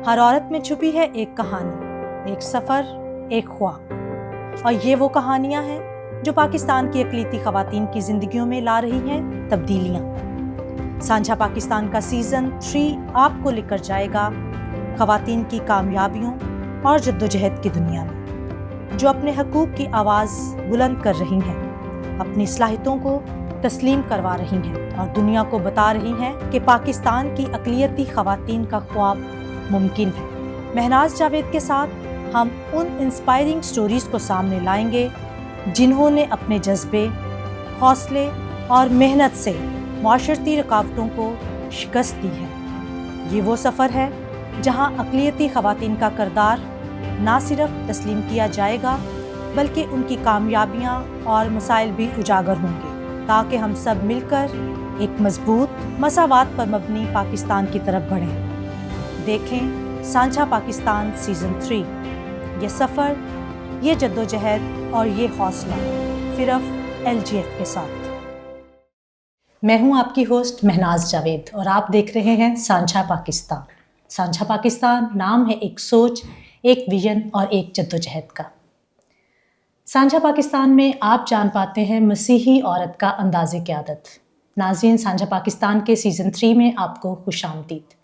हर औरत में छुपी है एक कहानी, एक सफ़र, एक ख्वाब। और ये वो कहानियाँ हैं जो पाकिस्तान की अक़लियती ख़वातीन की ज़िंदगियों में ला रही हैं तब्दीलियाँ। सांझा पाकिस्तान का सीज़न 3 आपको लेकर जाएगा ख़वातीन की कामयाबियों और जद्दोजहद की दुनिया में, जो अपने हकूक़ की आवाज़ बुलंद कर रही हैं, अपनी सलाहियतों को तस्लीम करवा रही हैं और दुनिया को बता रही हैं कि पाकिस्तान की अक़लियती ख़वातीन का ख्वाब मुमकिन है। महनाज जावेद के साथ हम उन इंस्पायरिंग स्टोरीज़ को सामने लाएंगे जिन्होंने अपने जज्बे, हौसले और मेहनत से माशरती रुकावटों को शिकस्त दी है। ये वो सफ़र है जहां अक़लियती ख़वातीन का किरदार ना सिर्फ तस्लीम किया जाएगा बल्कि उनकी कामयाबियां और मसाइल भी उजागर होंगे, ताकि हम सब मिलकर एक मजबूत मसावात पर मबनी पाकिस्तान की तरफ बढ़ें। देखें सांझा पाकिस्तान सीज़न 3, ये सफ़र, ये जद्दोजहद और ये हौसला सिर्फ LGF के साथ। मैं हूं आपकी होस्ट महनाज जावेद और आप देख रहे हैं सांझा पाकिस्तान। सांझा पाकिस्तान नाम है एक सोच, एक विजन और एक जद्दोजहद का। सांझा पाकिस्तान में आप जान पाते हैं मसीही औरत का अंदाज़े क़यादत। नाज़रीन, सांझा पाकिस्तान के सीज़न 3 में आपको खुशामदीद।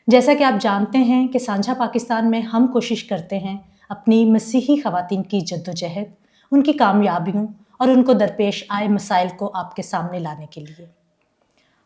जैसा कि आप जानते हैं कि सांझा पाकिस्तान में हम कोशिश करते हैं अपनी मसीही ख़वातीन की जद्दोजहद, उनकी कामयाबियों और उनको दरपेश आए मसाइल को आपके सामने लाने के लिए।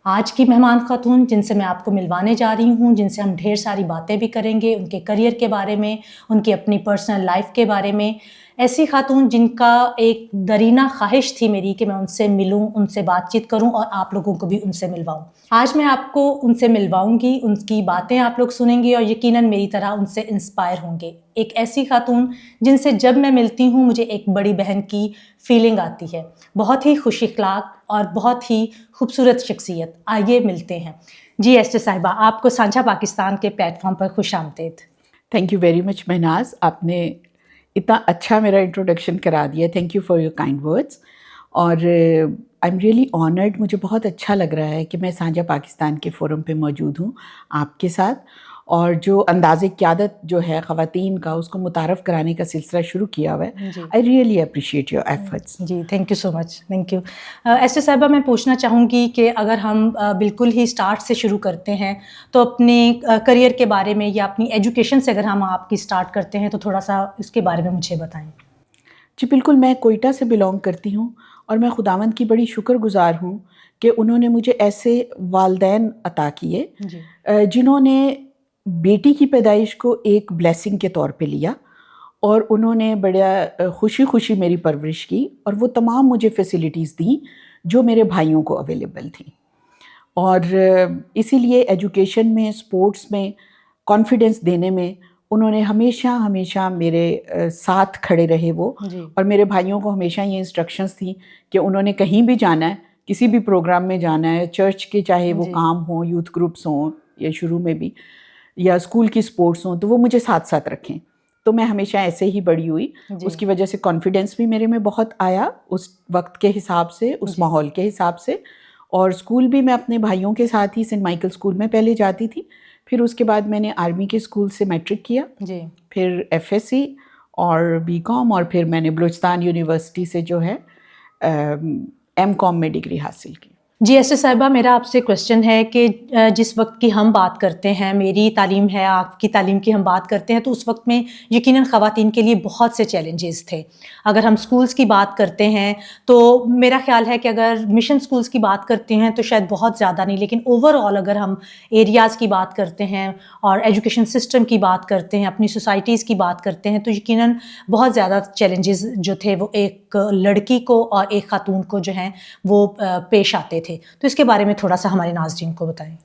आज की मेहमान खातून जिनसे मैं आपको मिलवाने जा रही हूँ, जिनसे हम ढेर सारी बातें भी करेंगे, उनके करियर के बारे में, उनकी अपनी पर्सनल लाइफ के बारे में। ऐसी खातून जिनका एक दरीना ख्वाहिश थी मेरी कि मैं उनसे मिलूं, उनसे बातचीत करूं और आप लोगों को भी उनसे मिलवाऊं। आज मैं आपको उनसे मिलवाऊंगी, उनकी बातें आप लोग सुनेंगे और यकीनन मेरी तरह उनसे इंस्पायर होंगे। एक ऐसी खातून जिनसे जब मैं मिलती हूँ मुझे एक बड़ी बहन की फीलिंग आती है। बहुत ही खुश अखलाक और बहुत ही खूबसूरत शख्सियत। आइए मिलते हैं। जी एस्टर साहिबा, आपको सांझा पाकिस्तान के प्लेटफॉर्म पर खुशामदीद। Thank you very much Mahnaz, आपने इतना अच्छा मेरा इंट्रोडक्शन करा दिया। Thank you for your kind words. और आई एम रियली ऑनर्ड, मुझे बहुत अच्छा लग रहा है कि मैं सांझा पाकिस्तान के फोरम पे मौजूद हूँ आपके साथ, और जो अंदाज़े क़यादत जो है ख़वातीन का, उसको मुतारफ़ कराने का सिलसिला शुरू किया हुआ है। I really appreciate your efforts. जी, thank you so much, thank you. Esther साहिबा, मैं पूछना चाहूँगी कि अगर हम बिल्कुल ही स्टार्ट से शुरू करते हैं तो अपने करियर के बारे में या अपनी एजुकेशन से अगर हम आपकी स्टार्ट करते हैं तो थोड़ा सा इसके बारे में मुझे बताएं। जी बिल्कुल, मैं कोयटा से बिलोंग करती हूँ और मैं खुदावंद की बड़ी शुक्रगुज़ार हूँ कि उन्होंने मुझे ऐसे वालदैन अता किए जिन्होंने बेटी की पैदाइश को एक ब्लेसिंग के तौर पे लिया और उन्होंने बड़ा खुशी खुशी मेरी परवरिश की, और वो तमाम मुझे फैसिलिटीज़ दी जो मेरे भाइयों को अवेलेबल थी। और इसीलिए एजुकेशन में, स्पोर्ट्स में, कॉन्फिडेंस देने में उन्होंने हमेशा हमेशा मेरे साथ खड़े रहे वो। और मेरे भाइयों को हमेशा ये इंस्ट्रक्शंस थी कि उन्होंने कहीं भी जाना है, किसी भी प्रोग्राम में जाना है, चर्च के चाहे वो काम हो, यूथ ग्रुप्स हों या शुरू में भी, या स्कूल की स्पोर्ट्स हों, तो वो मुझे साथ साथ रखें। तो मैं हमेशा ऐसे ही बड़ी हुई। उसकी वजह से कॉन्फिडेंस भी मेरे में बहुत आया उस वक्त के हिसाब से, उस माहौल के हिसाब से। और स्कूल भी मैं अपने भाइयों के साथ ही सेंट माइकल स्कूल में पहले जाती थी, फिर उसके बाद मैंने आर्मी के स्कूल से मैट्रिक किया, फिर FSC और BCom, और फिर मैंने बलूचिस्तान यूनिवर्सिटी से जो है MCom में डिग्री हासिल की। जी एस्टर साहिबा, मेरा आपसे क्वेश्चन है कि जिस वक्त की हम बात करते हैं, मेरी तालीम है, आपकी तालीम की हम बात करते हैं, तो उस वक्त में यकीनन ख़वातीन के लिए बहुत से चैलेंजेस थे। अगर हम स्कूल्स की बात करते हैं तो मेरा ख़्याल है कि अगर मिशन स्कूल्स की बात करते हैं तो शायद बहुत ज़्यादा नहीं, लेकिन ओवरऑल अगर हम एरियाज़ की बात करते हैं और एजुकेशन सिस्टम की बात करते हैं, अपनी सोसाइटीज़ की बात करते हैं, तो यकीनन बहुत ज़्यादा चैलेंजेस जो थे वो एक लड़की को और एक खातून को जो हैं वो पेश आते थे। तो इसके बारे में थोड़ा सा हमारे नाज़रीन को बताएं।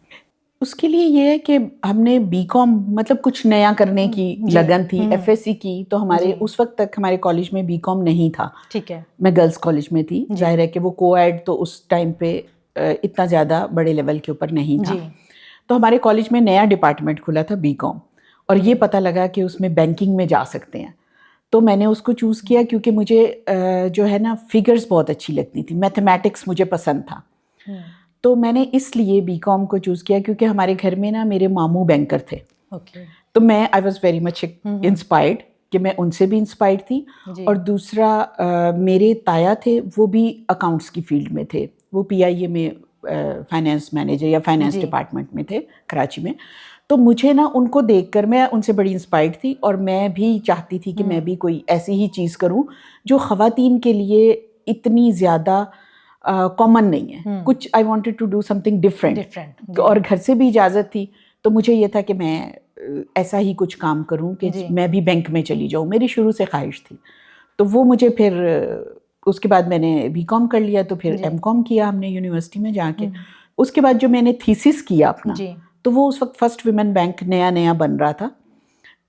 उसके लिए ये है कि हमने BCom मतलब कुछ नया करने की लगन थी। FSC की तो हमारे उस वक्त तक हमारे कॉलेज में BCom नहीं था। ठीक है। मैं गर्ल्स कॉलेज में थी। जाहिर है कि वो कोएड तो उस टाइम पे इतना ज़्यादा बड़े लेवल के ऊपर नहीं था। तो हमारे कॉलेज में नया डिपार्टमेंट खुला था BCom, और ये पता लगा कि उसमें बैंकिंग में जा सकते हैं। तो मैंने उसको चूज़ किया क्योंकि मुझे जो है ना फिगर्स बहुत अच्छी लगती थी, मैथमेटिक्स मुझे पसंद था। तो मैंने इसलिए BCom को चूज़ किया क्योंकि हमारे घर में ना मेरे मामू बैंकर थे। ओके। तो मैं I was very much inspired कि मैं उनसे भी इंस्पायर्ड थी। जी। और दूसरा मेरे ताया थे, वो भी अकाउंट्स की फील्ड में थे, वो PIA में फाइनेंस मैनेजर या फाइनेंस जी। डिपार्टमेंट में थे कराची में। तो मुझे ना उनको देखकर मैं उनसे बड़ी इंस्पायर्ड थी और मैं भी चाहती थी कि मैं भी कोई ऐसी ही चीज़ करूं जो ख़वातीन के लिए इतनी ज़्यादा कॉमन नहीं है। कुछ I wanted to do something different. और घर से भी इजाज़त थी, तो मुझे ये था कि मैं ऐसा ही कुछ काम करूं कि मैं भी बैंक में चली जाऊं। मेरी शुरू से ख्वाहिश थी। तो वो मुझे फिर उसके बाद मैंने BCom कर लिया, तो फिर MCom किया हमने यूनिवर्सिटी में जाके। उसके बाद जो मैंने थीसिस किया अपना, तो वो उस वक्त फर्स्ट वुमेन बैंक नया नया बन रहा था।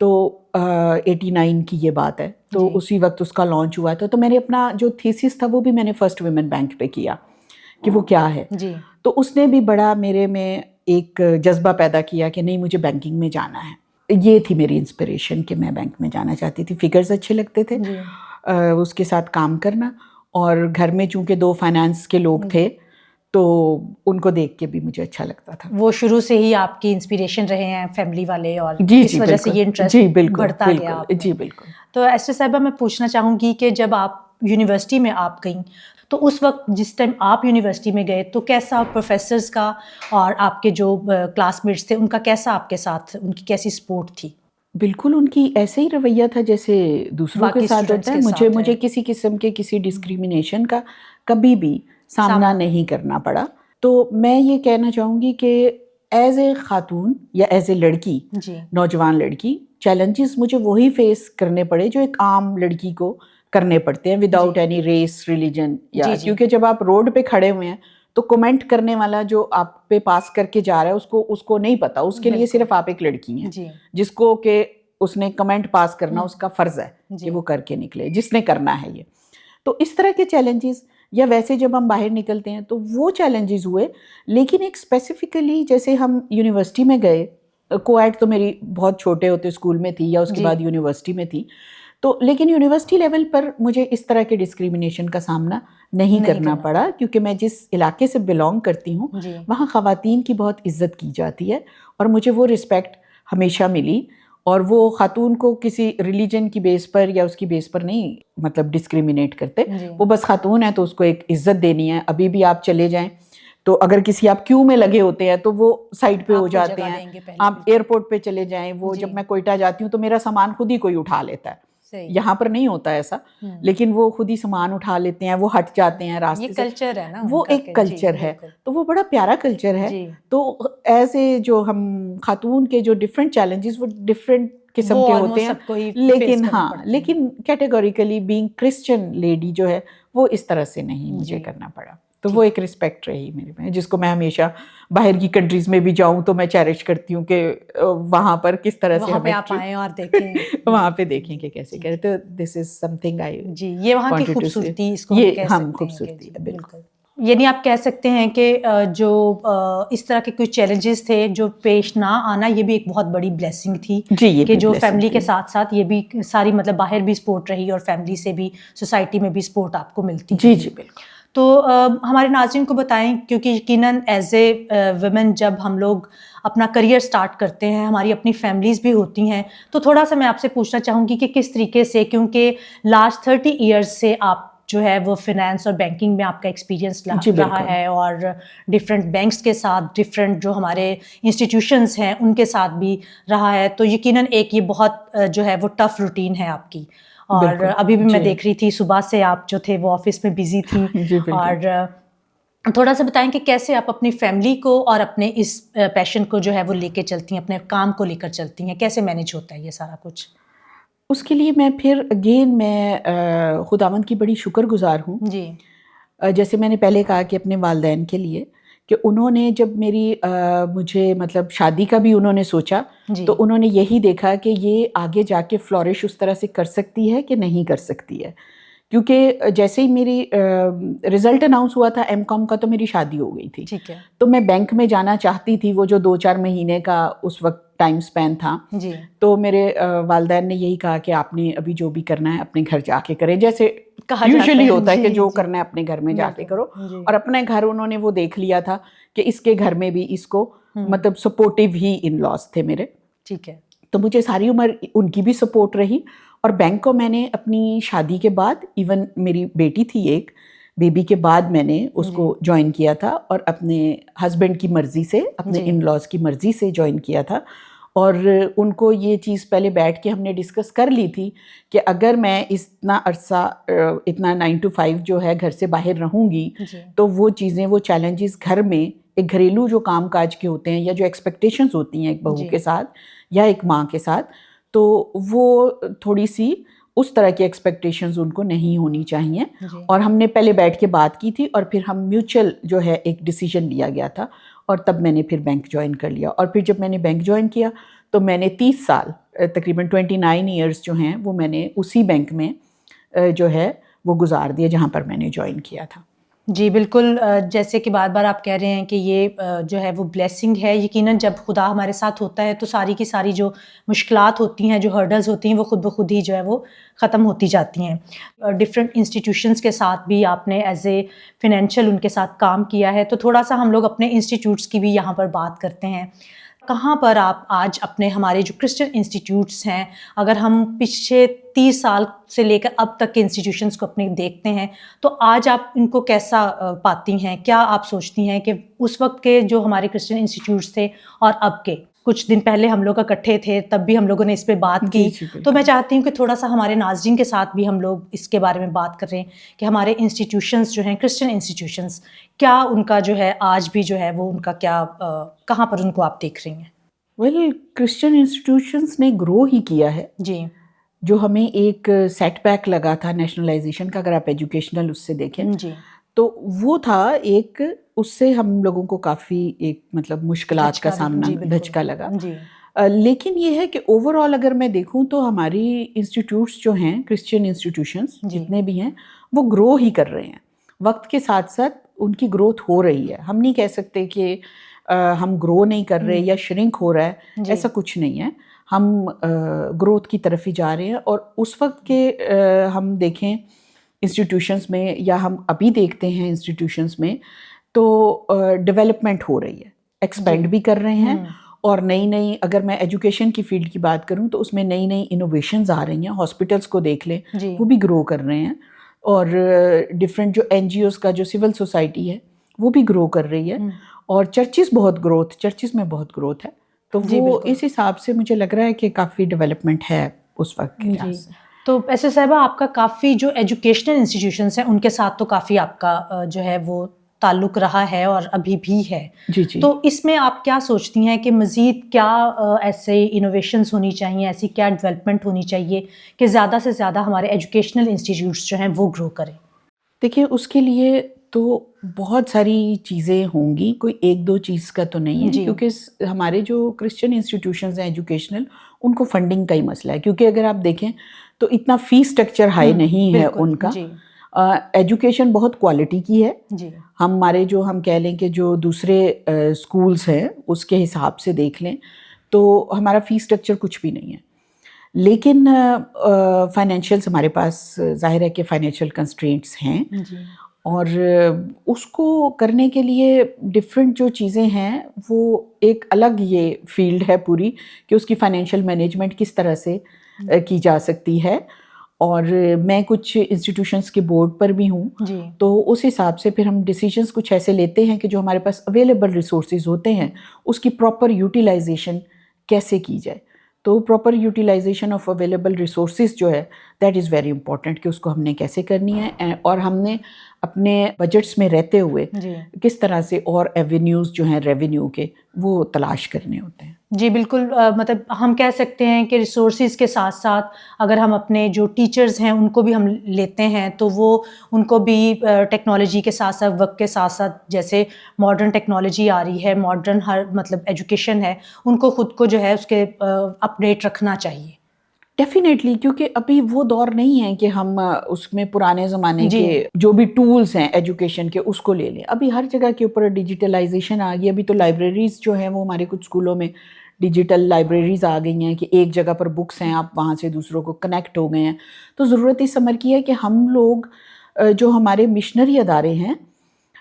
तो 89 की ये बात है, तो उसी वक्त उसका लॉन्च हुआ था। तो मैंने अपना जो थीसिस था वो भी मैंने फर्स्ट वुमेन बैंक पे किया कि वो क्या है। तो उसने भी बड़ा मेरे में एक जज्बा पैदा किया कि नहीं, मुझे बैंकिंग में जाना है। ये थी मेरी इंस्पिरेशन कि मैं बैंक में जाना चाहती थी। फिगर्स अच्छे लगते थे, उसके साथ काम करना, और घर में चूंकि 2 फाइनेंस के लोग थे तो उनको देख के भी मुझे अच्छा लगता था। वो शुरू से ही आपकी इंस्पिरेशन रहे हैं फैमिली वाले, और इस वजह से ये इंटरेस्ट बढ़ता गया। जी बिल्कुल। तो एस्टर साहिबा, मैं पूछना चाहूँगी कि जब आप यूनिवर्सिटी में आप गई, तो उस वक्त जिस टाइम आप यूनिवर्सिटी में गए, तो कैसा प्रोफेसर्स का और आपके जो क्लासमेट्स थे उनका कैसा आपके साथ, उनकी कैसी सपोर्ट थी? बिल्कुल, उनकी ऐसे ही रवैया था जैसे दूसरों के साथ होता है। मुझे किसी किस्म के किसी डिस्क्रिमिनेशन का कभी भी सामना नहीं करना पड़ा। तो मैं ये कहना चाहूँगी कि एज ए खातून या एज ए लड़की, नौजवान लड़की, चैलेंजेस मुझे वही फेस करने पड़े जो एक आम लड़की को करने पड़ते हैं, विदाउट एनी रेस, रिलीजन या क्योंकि जब आप रोड पे खड़े हुए हैं तो कमेंट करने वाला जो आप पे पास करके जा रहा है उसको नहीं पता, उसके लिए सिर्फ आप एक लड़की हैं जिसको कि उसने कमेंट पास करना उसका फ़र्ज़ है कि वो करके निकले, जिसने करना है ये। तो इस तरह के चैलेंजेस, या वैसे जब हम बाहर निकलते हैं तो वो चैलेंजेस हुए। लेकिन एक स्पेसिफिकली जैसे हम यूनिवर्सिटी में गए, कोएड तो मेरी बहुत छोटे होते स्कूल में थी या उसके बाद यूनिवर्सिटी में थी, तो लेकिन यूनिवर्सिटी लेवल पर मुझे इस तरह के डिस्क्रिमिनेशन का सामना नहीं करना पड़ा, क्योंकि मैं जिस इलाके से बिलोंग करती हूँ वहाँ ख़वातीन की बहुत इज्जत की जाती है और मुझे वो रिस्पेक्ट हमेशा मिली। और वो खातून को किसी रिलीजन की बेस पर या उसकी बेस पर नहीं मतलब डिस्क्रिमिनेट करते, वो बस खातून है तो उसको एक इज्जत देनी है। अभी भी आप चले जाएं तो अगर किसी आप क्यू में लगे होते हैं तो वो साइड पे हो जाते हैं। आप एयरपोर्ट पे चले जाएं, वो जब मैं कोयटा जाती हूँ तो मेरा सामान खुद ही कोई उठा लेता है। यहाँ पर नहीं होता ऐसा, लेकिन वो खुद ही सामान उठा लेते हैं, वो हट जाते हैं रास्ते से। कल्चर है ना, वो एक कल्चर है, तो वो बड़ा प्यारा कल्चर है। तो ऐसे जो हम खातून के जो डिफरेंट चैलेंजेस वो डिफरेंट किस्म के होते हैं, लेकिन लेकिन कैटेगोरिकली बीइंग क्रिश्चियन लेडी जो है वो इस तरह से नहीं मुझे करना पड़ा। तो वो एक रिस्पेक्ट रही मेरे में, जिसको मैं हमेशा बाहर की कंट्रीज में भी जाऊं तो मैं चेरिश करती हूँ कि वहाँ पर किस तरह से हमें आप आए और देखें वहाँ पे देखें कि कैसे करें। तो दिस इज समथिंग आई ये वहाँ की खूबसूरती, इसको ये हम खूबसूरती है बिल्कुल। यानी आप कह सकते हैं कि जो इस तरह के कुछ चैलेंजेस थे जो पेश ना आना, ये भी एक बहुत बड़ी ब्लेसिंग थी कि जो फैमिली के साथ साथ ये भी सारी मतलब बाहर भी सपोर्ट रही और फैमिली से भी, सोसाइटी में भी सपोर्ट आपको मिलती। जी बिल्कुल। तो हमारे नाज़रीन को बताएं, क्योंकि यकीनन एज ए वुमेन जब हम लोग अपना करियर स्टार्ट करते हैं, हमारी अपनी फैमिलीज़ भी होती हैं, तो थोड़ा सा मैं आपसे पूछना चाहूँगी कि किस तरीके से, क्योंकि लास्ट 30 ईयर्स से आप जो है वो फिनेंस और बैंकिंग में आपका एक्सपीरियंस रहा है, और डिफरेंट बैंक्स के साथ, डिफरेंट जो हमारे इंस्टीट्यूशंस हैं उनके साथ भी रहा है। तो यकीनन एक ये बहुत जो है वो टफ़ रूटीन है आपकी। और अभी भी मैं देख रही थी सुबह से आप जो थे वो ऑफिस में बिजी थी। और थोड़ा सा बताएं कि कैसे आप अपनी फैमिली को और अपने इस पैशन को जो है वो लेके चलती हैं, अपने काम को लेकर चलती हैं, कैसे मैनेज होता है ये सारा कुछ? उसके लिए मैं फिर अगेन मैं खुदावंद की बड़ी शुक्रगुजार हूँ जी। जैसे मैंने पहले कहा कि अपने वालिदैन के लिए कि उन्होंने जब मेरी मुझे मतलब शादी का भी उन्होंने सोचा, तो उन्होंने यही देखा कि ये आगे जाके फ्लोरिश उस तरह से कर सकती है कि नहीं कर सकती है। क्योंकि जैसे ही मेरी रिज़ल्ट अनाउंस हुआ था MCom का, तो मेरी शादी हो गई थी। ठीक है। तो मैं बैंक में जाना चाहती थी, वो जो 2-4 महीने का उस वक्त टाइम स्पेन था जी। तो मेरे वालिदैन ने यही कहा कि आपने अभी जो भी करना है अपने घर जाके करें, जैसे यूजुअली होता है कि जो करना है अपने घर में जाके करो। और अपने घर उन्होंने वो देख लिया था कि इसके घर में भी इसको मतलब सपोर्टिव ही इन लॉज थे मेरे, ठीक है। तो मुझे सारी उम्र उनकी भी सपोर्ट रही। और बैंक को मैंने अपनी शादी के बाद, इवन मेरी बेटी थी एक, बेबी के बाद मैंने उसको ज्वाइन किया था, और अपने हस्बैंड की मर्ज़ी से, अपने इन लॉज की मर्ज़ी से ज्वाइन किया था। और उनको ये चीज़ पहले बैठ के हमने डिस्कस कर ली थी कि अगर मैं इतना अरसा, इतना 9 to 5 जो है घर से बाहर रहूँगी, तो वो चीज़ें, वो चैलेंजेस घर में एक घरेलू जो काम काज के होते हैं, या जो एक्सपेक्टेशंस होती हैं एक बहू के साथ या एक माँ के साथ, तो वो थोड़ी सी उस तरह की एक्सपेक्टेशंस उनको नहीं होनी चाहिए। और हमने पहले बैठ के बात की थी, और फिर हम म्यूचुअल जो है एक डिसीजन लिया गया था, और तब मैंने फिर बैंक ज्वाइन कर लिया। और फिर जब मैंने बैंक ज्वाइन किया तो मैंने 30 साल, तकरीबन 29 ईयर्स जो हैं वो मैंने उसी बैंक में जो है वो गुजार दिए जहाँ पर मैंने ज्वाइन किया था। जी बिल्कुल, जैसे कि बार बार आप कह रहे हैं कि ये जो है वो ब्लेसिंग है। यकीनन जब खुदा हमारे साथ होता है तो सारी की सारी जो मुश्किलात होती हैं, जो हर्डल्स होती हैं, वो खुद ब खुद ही जो है वो ख़त्म होती जाती हैं। डिफरेंट इंस्टीट्यूशंस के साथ भी आपने एज ए फिनेंशियल उनके साथ काम किया है, तो थोड़ा सा हम लोग अपने इंस्टीट्यूट्स की भी यहाँ पर बात करते हैं। कहाँ पर आप आज अपने, हमारे जो क्रिश्चियन इंस्टीट्यूट्स हैं, अगर हम पिछले 30 साल से लेकर अब तक के इंस्टीट्यूशंस को अपने देखते हैं, तो आज आप इनको कैसा पाती हैं? क्या आप सोचती हैं कि उस वक्त के जो हमारे क्रिश्चियन इंस्टीट्यूट्स थे और अब के, कुछ दिन पहले हम लोग इकट्ठे थे, तब भी हम लोगों ने इस पे बात की, तो मैं चाहती हूँ कि थोड़ा सा हमारे नाज़रीन के साथ भी हम लोग इसके बारे में बात कर रहे हैं कि हमारे इंस्टीट्यूशंस जो हैं, क्रिश्चियन इंस्टीट्यूशंस, क्या उनका जो है आज भी जो है वो उनका क्या, कहाँ पर उनको आप देख रही हैं? वेल, क्रिश्चियन इंस्टीट्यूशंस ने ग्रो ही किया है जी। जो हमें एक सेटबैक लगा था नेशनलाइजेशन का, अगर आप एजुकेशनल उससे देखें जी, तो वो था एक, उससे हम लोगों को काफ़ी एक मतलब मुश्किलात का सामना, धचका लगा जी। लेकिन ये है कि ओवरऑल अगर मैं देखूं तो हमारी इंस्टीट्यूट्स जो हैं, क्रिश्चियन इंस्टीट्यूशंस जितने भी हैं, वो ग्रो ही कर रहे हैं। वक्त के साथ साथ उनकी ग्रोथ हो रही है। हम नहीं कह सकते कि हम ग्रो नहीं कर रहे या श्रिंक हो रहा है, ऐसा कुछ नहीं है। हम ग्रोथ की तरफ ही जा रहे हैं। और उस वक्त के हम देखें इंस्टीट्यूशंस में, या हम अभी देखते हैं इंस्टीट्यूशंस में, तो डेवलपमेंट हो रही है, एक्सपेंड भी कर रहे हैं। और नई नई, अगर मैं एजुकेशन की फील्ड की बात करूं तो उसमें नई नई इनोवेशंस आ रही हैं। हॉस्पिटल्स को देख लें, वो भी ग्रो कर रहे हैं। और डिफरेंट जो NGOs का जो सिविल सोसाइटी है वो भी ग्रो कर रही है। और चर्चिज़ में बहुत ग्रोथ है। तो वो इस हिसाब से मुझे लग रहा है कि काफ़ी डेवलपमेंट है उस वक्त के लिहाज से। तो ऐसे साहिबा, आपका काफ़ी जो एजुकेशनल इंस्टीट्यूशंस हैं उनके साथ तो काफ़ी आपका जो है वो ताल्लुक़ रहा है और अभी भी है जी। तो इसमें आप क्या सोचती हैं कि मज़ीद क्या ऐसे इनोवेशंस होनी चाहिए, ऐसी क्या डेवलपमेंट होनी चाहिए कि ज़्यादा से ज़्यादा हमारे एजुकेशनल इंस्टीट्यूट्स जो हैं वो ग्रो करें? देखिए, उसके लिए तो बहुत सारी चीज़ें होंगी, कोई एक दो चीज़ का तो नहीं है, क्योंकि हमारे जो क्रिश्चियन इंस्टीट्यूशंस हैं एजुकेशनल, उनको फंडिंग का ही मसला है। क्योंकि अगर आप देखें तो इतना फ़ीस स्ट्रक्चर हाई नहीं है उनका। एजुकेशन बहुत क्वालिटी की है जी। हमारे जो, हम कह लें कि जो दूसरे स्कूल्स हैं उसके हिसाब से देख लें तो हमारा फ़ीस स्ट्रक्चर कुछ भी नहीं है। लेकिन फाइनेंशियल्स हमारे पास, ज़ाहिर है कि फाइनेंशियल कंस्ट्रेंट्स हैं जी। और उसको करने के लिए डिफरेंट जो चीज़ें हैं वो एक अलग ये फील्ड है पूरी, कि उसकी फाइनेंशियल मैनेजमेंट किस तरह से की जा सकती है। और मैं कुछ इंस्टीट्यूशंस के बोर्ड पर भी हूँ, तो उस हिसाब से फिर हम डिसीजंस कुछ ऐसे लेते हैं कि जो हमारे पास अवेलेबल रिसोर्सेज होते हैं उसकी प्रॉपर यूटिलाइजेशन कैसे की जाए। तो proper utilization of available resources जो है, दैट इज़ वेरी इंपॉर्टेंट, कि उसको हमने कैसे करनी है और हमने अपने बजट्स में रहते हुए किस तरह से और एवेन्यूज़ जो हैं रेवेन्यू के, वो तलाश करने होते हैं। जी बिल्कुल, मतलब हम कह सकते हैं कि रिसोर्सेज के साथ साथ अगर हम अपने जो टीचर्स हैं उनको भी हम लेते हैं तो वो उनको भी टेक्नोलॉजी के साथ साथ, वक्त के साथ साथ, जैसे मॉडर्न टेक्नोलॉजी आ रही है, मॉडर्न हर मतलब एजुकेशन है, उनको खुद को जो है उसके अपडेट रखना चाहिए। डेफिनेटली, क्योंकि अभी वो दौर नहीं है कि हम उसमें पुराने ज़माने के जो भी टूल्स हैं एजुकेशन के उसको ले लें। अभी हर जगह के ऊपर डिजिटलाइजेशन आ गई। अभी तो लाइब्रेरीज़ जो हैं वो हमारे कुछ स्कूलों में डिजिटल लाइब्रेरीज़ आ गई हैं कि एक जगह पर बुक्स हैं, आप वहाँ से दूसरों को कनेक्ट हो गए हैं। तो ज़रूरत इस समर की है कि हम लोग जो हमारे मिशनरी अदारे हैं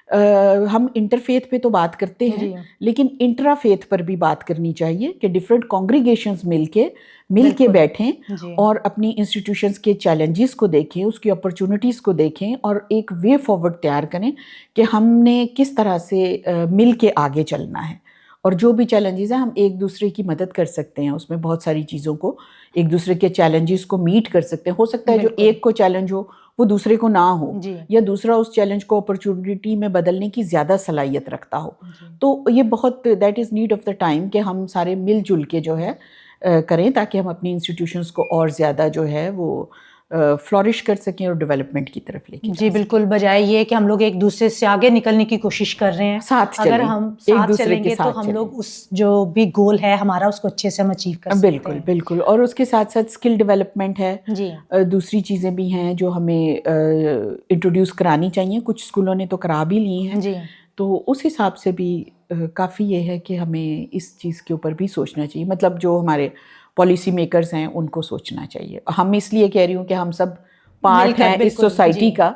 हम इंटरफेथ पे तो बात करते हैं, लेकिन इंट्राफेथ पर भी बात करनी चाहिए कि डिफरेंट कॉन्ग्रीगेशंस मिलके बैठें और अपनी इंस्टीट्यूशंस के चैलेंजेस को देखें, उसकी अपॉर्चुनिटीज़ को देखें और एक वे फॉरवर्ड तैयार करें कि हमने किस तरह से मिल के आगे चलना है। और जो भी चैलेंजेस हैं हम एक दूसरे की मदद कर सकते हैं, उसमें बहुत सारी चीज़ों को एक दूसरे के चैलेंजेस को मीट कर सकते हैं। हो सकता है जो एक को चैलेंज हो वो दूसरे को ना हो, या दूसरा उस चैलेंज को अपॉर्चुनिटी में बदलने की ज़्यादा सलाहियत रखता हो। तो ये बहुत that is need of the time कि हम सारे मिलजुल के जो है करें, ताकि हम अपनी इंस्टीट्यूशंस को और ज़्यादा जो है वो फ्लॉरिश कर सकें और डेवलपमेंट की तरफ लेके जी बिल्कुल, बजाय ये कि हम लोग एक दूसरे से आगे निकलने की कोशिश कर रहे हैं, साथ अगर हम साथ चलेंगे तो हम लोग उस जो भी गोल है हमारा उसको अच्छे से हम अचीव कर सकते हैं। बिल्कुल बिल्कुल। और उसके साथ साथ स्किल डेवलपमेंट है जी, दूसरी चीज़ें भी हैं जो हमें इंट्रोड्यूस करानी चाहिए, कुछ स्कूलों ने तो करा भी ली हैं जी। तो उस हिसाब से भी काफ़ी ये है कि हमें इस चीज़ के ऊपर भी सोचना चाहिए, मतलब जो हमारे पॉलिसी मेकर्स हैं उनको सोचना चाहिए। हम इसलिए कह रही हूँ कि हम सब पार्ट हैं इस सोसाइटी का,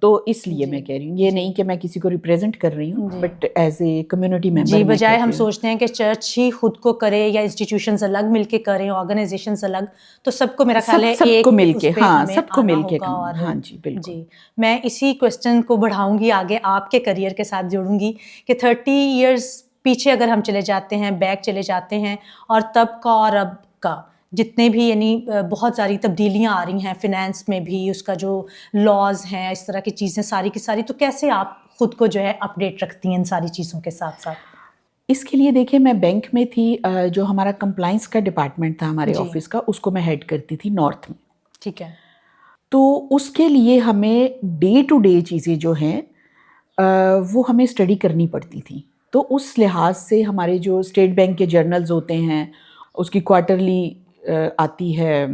तो इसलिए मैं कह रही हूँ, ये नहीं कि मैं किसी को रिप्रेजेंट कर रही हूँ, but as a community member. जी, बजाय हम सोचते हैं कि चर्च ही खुद को करे या इंस्टीट्यूशंस अलग मिलके करें, ऑर्गेनाइजेशंस अलग, तो सबको मेरा ख्याल है सबको मिलके, हाँ सबको मिलके, हाँ जी बिल्कुल। जी, मैं इसी क्वेश्चन को बढ़ाऊंगी आगे, आपके करियर के साथ जोड़ूंगी कि 30 इयर्स पीछे अगर हम चले जाते हैं, बैक चले जाते हैं, और तब का और अब का जितने भी यानी बहुत सारी तब्दीलियां आ रही हैं, फिनेंस में भी, उसका जो लॉज हैं, इस तरह की चीज़ें सारी की सारी, तो कैसे आप खुद को जो है अपडेट रखती हैं इन सारी चीज़ों के साथ साथ? इसके लिए देखिए, मैं बैंक में थी, जो हमारा कंप्लाइंस का डिपार्टमेंट था हमारे ऑफिस का, उसको मैं हेड करती थी नॉर्थ में। ठीक है। तो उसके लिए हमें डे टू डे चीज़ें जो हैं वो हमें स्टडी करनी पड़ती थी। तो उस लिहाज से हमारे जो स्टेट बैंक के जर्नल्स होते हैं, उसकी क्वार्टरली आती है,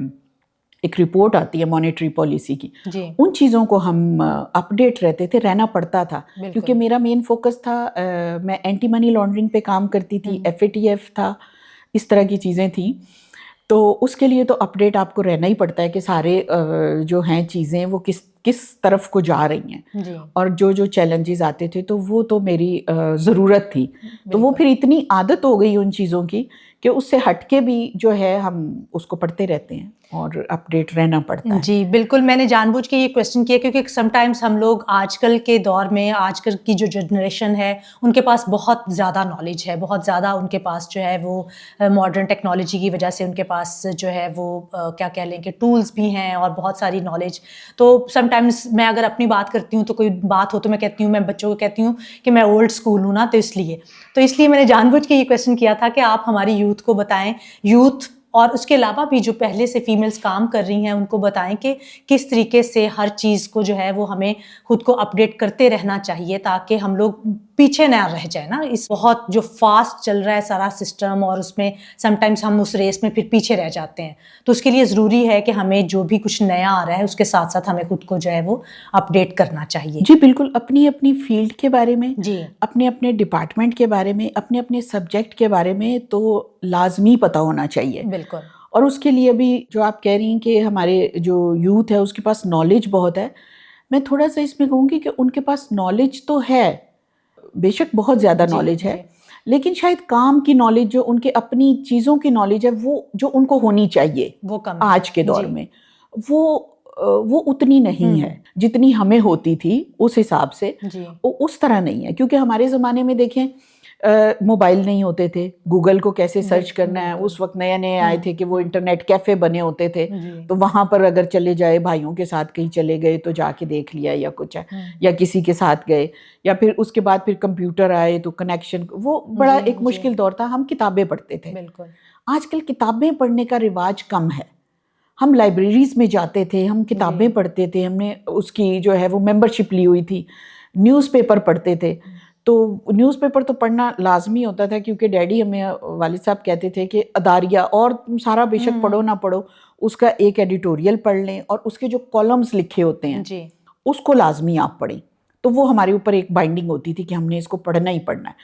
एक रिपोर्ट आती है मॉनेटरी पॉलिसी की, उन चीज़ों को हम अपडेट रहना पड़ता था, क्योंकि मेरा मेन फोकस था, मैं एंटी मनी लॉन्ड्रिंग पे काम करती थी, FATF था, इस तरह की चीज़ें थी। तो उसके लिए तो अपडेट आपको रहना ही पड़ता है कि सारे जो हैं चीज़ें वो किस तरफ को जा रही हैं, और जो चैलेंजेस आते थे तो वो तो मेरी ज़रूरत थी। तो वो फिर इतनी आदत हो गई उन चीज़ों की कि उससे हटके भी जो है हम उसको पढ़ते रहते हैं और अपडेट रहना पड़ता है। जी बिल्कुल, मैंने जानबूझ के ये क्वेश्चन किया क्योंकि समटाइम्स हम लोग आजकल के दौर में, आजकल की जो जनरेशन है, उनके पास बहुत ज़्यादा नॉलेज है, बहुत ज़्यादा उनके पास जो है वो मॉडर्न टेक्नोलॉजी की वजह से उनके पास जो है वो क्या कह लें कि टूल्स भी हैं और बहुत सारी नॉलेज। तो समटाइम्स मैं अगर अपनी बात करती हूँ तो कोई बात हो तो मैं कहती हूँ, मैं बच्चों को कहती हूँ कि मैं ओल्ड स्कूल हूँ ना, तो इसलिए मैंने जानबूझ के ये क्वेश्चन किया था कि आप हमारी यूथ को बताएं, यूथ और उसके अलावा भी जो पहले से फीमेल्स काम कर रही हैं उनको बताएं कि किस तरीके से हर चीज़ को जो है वो हमें खुद को अपडेट करते रहना चाहिए, ताकि हम लोग पीछे ना रह जाए ना, इस बहुत जो फास्ट चल रहा है सारा सिस्टम, और उसमें समटाइम्स हम उस रेस में फिर पीछे रह जाते हैं। तो उसके लिए ज़रूरी है कि हमें जो भी कुछ नया आ रहा है उसके साथ साथ हमें खुद को जो है वो अपडेट करना चाहिए। जी बिल्कुल, अपनी अपनी फील्ड के बारे में, जी, अपने अपने डिपार्टमेंट के बारे में, अपने अपने सब्जेक्ट के बारे में तो लाजमी पता होना चाहिए। बिल्कुल। और उसके लिए भी जो आप कह रही हैं कि हमारे जो यूथ है उसके पास नॉलेज बहुत है, मैं थोड़ा सा इसमें कहूँगी कि उनके पास नॉलेज तो है, बेशक बहुत ज़्यादा नॉलेज है, लेकिन शायद काम की नॉलेज, जो उनके अपनी चीज़ों की नॉलेज है, वो जो उनको होनी चाहिए वो कम आज के दौर में, वो उतनी नहीं है जितनी हमें होती थी उस हिसाब से। वो उस तरह नहीं है, क्योंकि हमारे ज़माने में देखें मोबाइल नहीं होते थे, गूगल को कैसे सर्च करना है, उस वक्त नए नए आए थे कि वो इंटरनेट कैफ़े बने होते थे, तो वहाँ पर अगर चले जाए, भाइयों के साथ कहीं चले गए तो जाके देख लिया या कुछ है, या किसी के साथ गए, या फिर उसके बाद फिर कंप्यूटर आए तो कनेक्शन, वो बड़ा एक मुश्किल दौर था। हम किताबें पढ़ते थे। आजकल किताबें पढ़ने का रिवाज कम है, हम लाइब्रेरीज़ में जाते थे, हम किताबें पढ़ते थे, हमने उसकी जो है वो मेंबरशिप ली हुई थी, न्यूज़पेपर पढ़ते थे। तो न्यूज़पेपर तो पढ़ना लाजमी होता था, क्योंकि डैडी हमें, वालिद साहब कहते थे कि अदारिया, और तुम सारा बेशक पढ़ो ना पढ़ो, उसका एक एडिटोरियल पढ़ लें, और उसके जो कॉलम्स लिखे होते हैं उसको लाजमी आप पढ़ें। तो वो हमारे ऊपर एक बाइंडिंग होती थी कि हमने इसको पढ़ना ही पढ़ना है।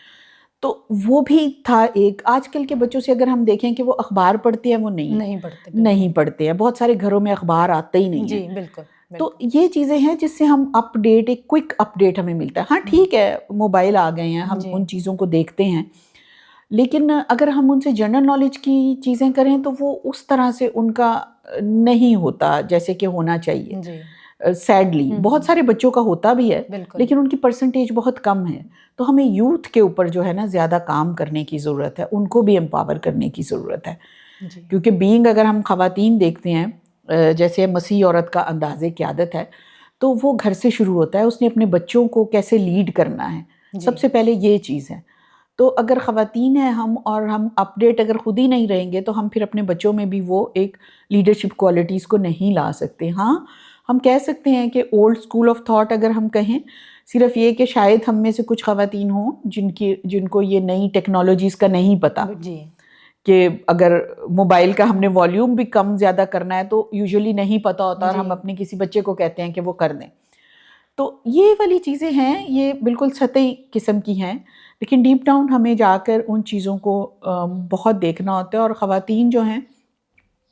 तो वो भी था एक। आजकल के बच्चों से अगर हम देखें कि वो अखबार पढ़ते हैं, वो नहीं पढ़ते हैं। बहुत सारे घरों में अखबार आते ही नहीं है। बिल्कुल। तो ये चीज़ें हैं जिससे हम अपडेट, एक क्विक अपडेट हमें मिलता है। हाँ ठीक है, मोबाइल आ गए हैं, हम उन चीज़ों को देखते हैं, लेकिन अगर हम उनसे जनरल नॉलेज की चीज़ें करें तो वो उस तरह से उनका नहीं होता जैसे कि होना चाहिए। सैडली बहुत सारे बच्चों का होता भी है, लेकिन उनकी परसेंटेज बहुत कम है। तो हमें यूथ के ऊपर जो है ना ज़्यादा काम करने की ज़रूरत है, उनको भी एम्पावर करने की ज़रूरत है। क्योंकि बीइंग अगर हम ख़वातीन देखते हैं, जैसे मसीह औरत का अंदाज़े क़यादत है, तो वो घर से शुरू होता है। उसने अपने बच्चों को कैसे लीड करना है, सबसे पहले ये चीज़ है। तो अगर ख़वातीन हैं हम और हम अपडेट अगर ख़ुद ही नहीं रहेंगे तो हम फिर अपने बच्चों में भी वो एक लीडरशिप क्वालिटीज़ को नहीं ला सकते। हाँ, हम कह सकते हैं कि ओल्ड स्कूल ऑफ थॉट अगर हम कहें, सिर्फ ये कि शायद हम में से कुछ ख़वातीन हों जिनको ये नई टेक्नोलॉजीज़ का नहीं पता कि अगर मोबाइल का हमने वॉल्यूम भी कम ज़्यादा करना है तो यूजुअली नहीं पता होता और हम अपने किसी बच्चे को कहते हैं कि वो कर दें। तो ये वाली चीज़ें हैं, ये बिल्कुल सतही किस्म की हैं, लेकिन डीप डाउन हमें जाकर उन चीज़ों को बहुत देखना होता है। और ख़वातीन जो हैं